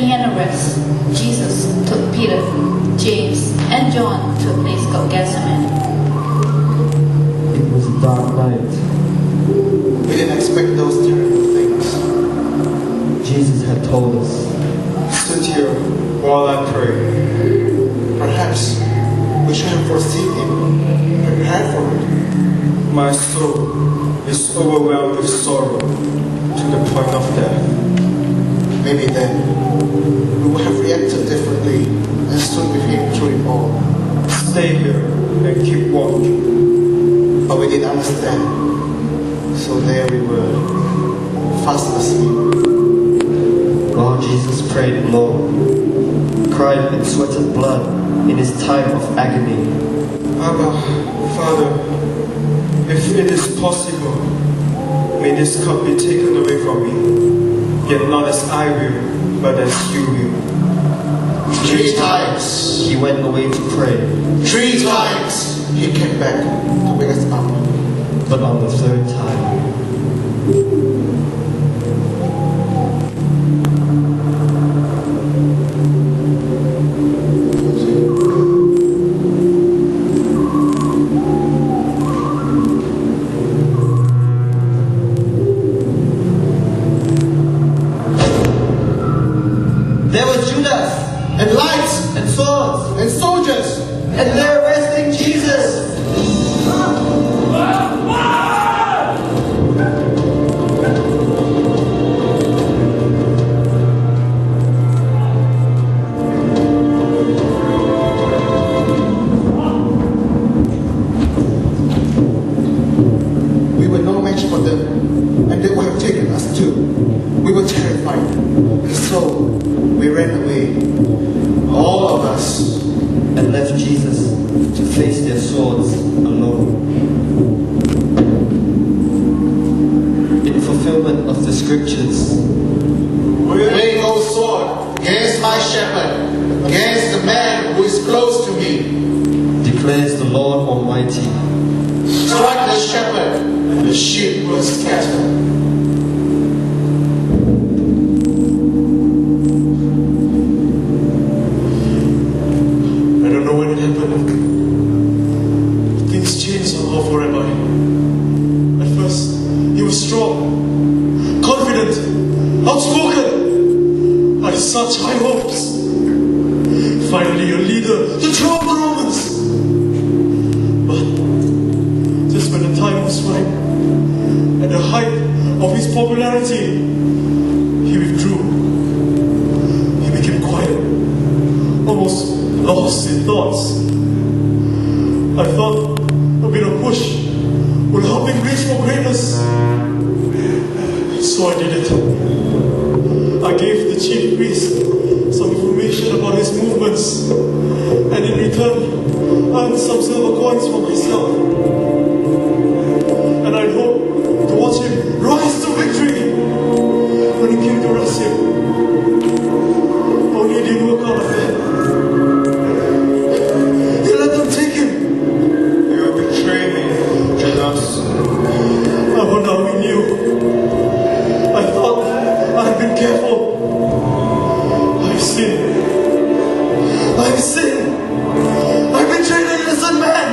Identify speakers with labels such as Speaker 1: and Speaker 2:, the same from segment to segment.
Speaker 1: Galilean rest, Jesus took Peter, James, and John to a place called Gethsemane.
Speaker 2: It was a dark night.
Speaker 3: We didn't expect those terrible things.
Speaker 2: Jesus had told us,
Speaker 3: Sit here while I pray. Perhaps we should have foreseen him, prepared for it. My soul is overwhelmed with sorrow to the point of death. Maybe then we would have reacted differently and stood with him through it all. Stay here and keep watch. But we didn't understand. So there we were, fast asleep.
Speaker 2: while Jesus prayed alone, cried and sweated blood in his time of agony.
Speaker 3: Abba, Father, if it is possible, may this cup be taken away from me. Yet not as I will, but as you will.
Speaker 4: 3 times
Speaker 2: He went away to pray,
Speaker 4: 3 times
Speaker 3: He came back to wake us up.
Speaker 2: but on the third time,
Speaker 4: there was Judas and lights
Speaker 2: and swords,
Speaker 4: and soldiers.
Speaker 2: and they're arresting Jesus.
Speaker 3: We were no match for them, and they would have taken us too. We were terrified, and so we ran away, all of us.
Speaker 2: And left Jesus to face their swords alone. In fulfillment of the scriptures,
Speaker 4: Wave no sword against my shepherd, against the man who is close to me.
Speaker 2: declares the Lord Almighty.
Speaker 4: Strike the shepherd, and the sheep will scatter.
Speaker 3: I don't know when it happened. Things changed somehow for Rabbi. At first, he was strong, confident, outspoken. I had such high hopes. Finally, a leader to throw the Romans. But just when the time was right, at the height of his popularity, he withdrew. He became quiet, almost lost in thoughts. I thought a bit of push would help him reach for greatness. So I did it. I gave the chief priest some information about his movements, and in return, I earned some silver coins for myself. And I'd hoped to watch him rise to victory when he came to arrest him. Only it didn't work out like that. He let them take him. You betrayed me, Judas. Oh, now we knew. I thought I had been careful. I've sinned. I've sinned. I betrayed an innocent man.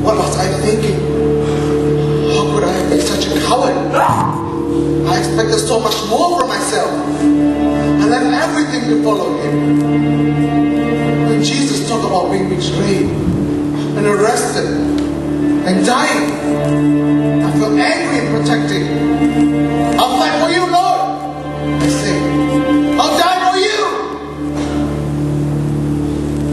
Speaker 3: What was I thinking? How could I be such a coward? I expected so much more from myself. I left everything to follow him. When Jesus talked about being betrayed and arrested and dying, I felt angry in
Speaker 4: protecting. I'll fight for you, Lord. I say, I'll die for you.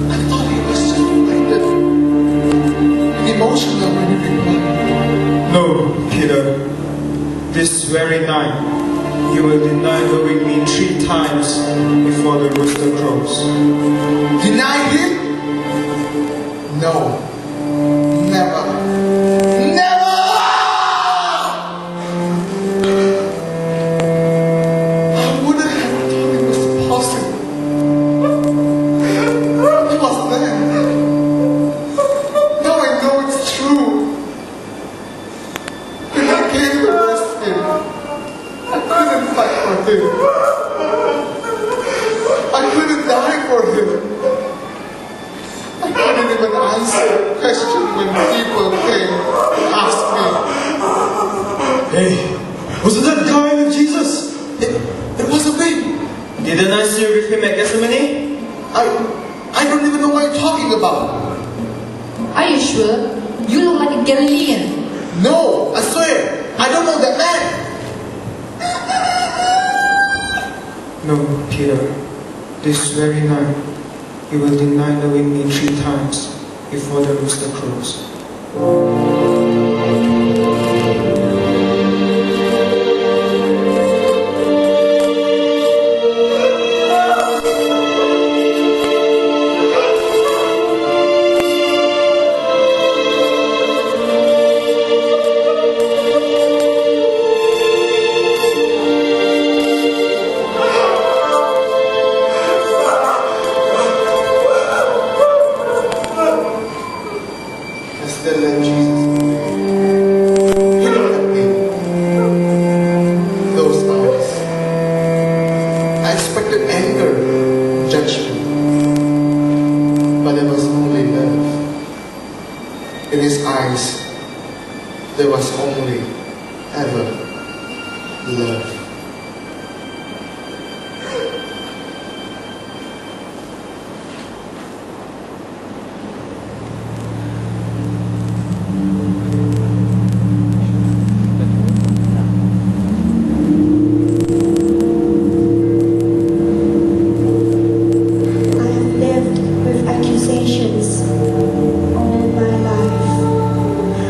Speaker 4: I thought he was just blinded and emotional when he replied.
Speaker 3: No, Peter. This very night, you will deny knowing me 3 times before the rooster crows.
Speaker 4: Deny him? No. Never. Never! I wouldn't have thought it was possible. He was there. Now I know it's true. If I came to arrest him, I couldn't fight for him. I couldn't die for him. I couldn't even answer a question when people came to ask me.
Speaker 3: Hey, wasn't that guy with Jesus?
Speaker 4: It wasn't me.
Speaker 3: Didn't I see you with him at Gethsemane?
Speaker 4: I don't even know what you're talking about.
Speaker 1: Are you sure? You look like a Galilean.
Speaker 4: No, I swear, I don't know that man.
Speaker 3: No, Peter. This very night, you will deny knowing me 3 times before the rooster crows.
Speaker 4: Still let Jesus. You don't have me. Those eyes. I expected anger, judgment, but there was only love. In his eyes, there was only ever love.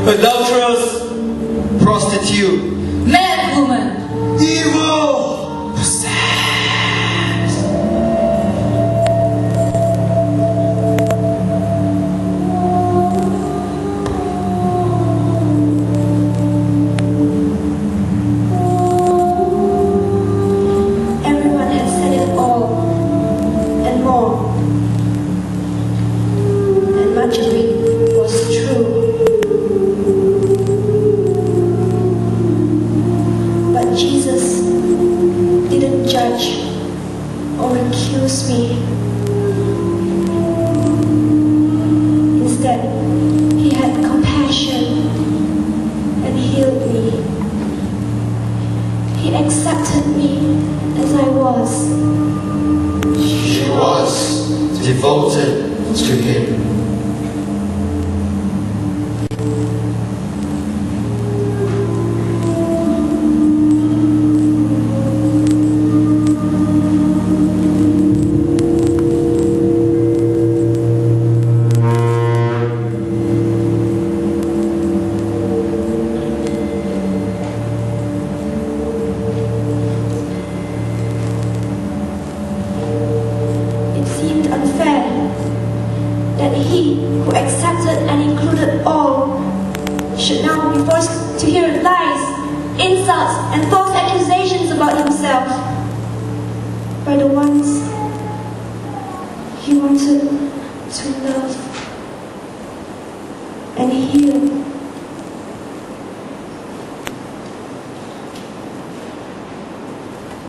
Speaker 3: Adulterers, prostitute,
Speaker 1: Mad woman.
Speaker 3: evil,
Speaker 5: Everyone had said it all and more, and much of it was true. But Jesus didn't judge or accuse me. Instead, he had compassion and healed me. He accepted me as I was.
Speaker 2: She was devoted to him.
Speaker 5: It seemed unfair that he who accepted and included all should now be forced to hear lies, insults, and false accusations about himself by the ones he wanted to love and heal.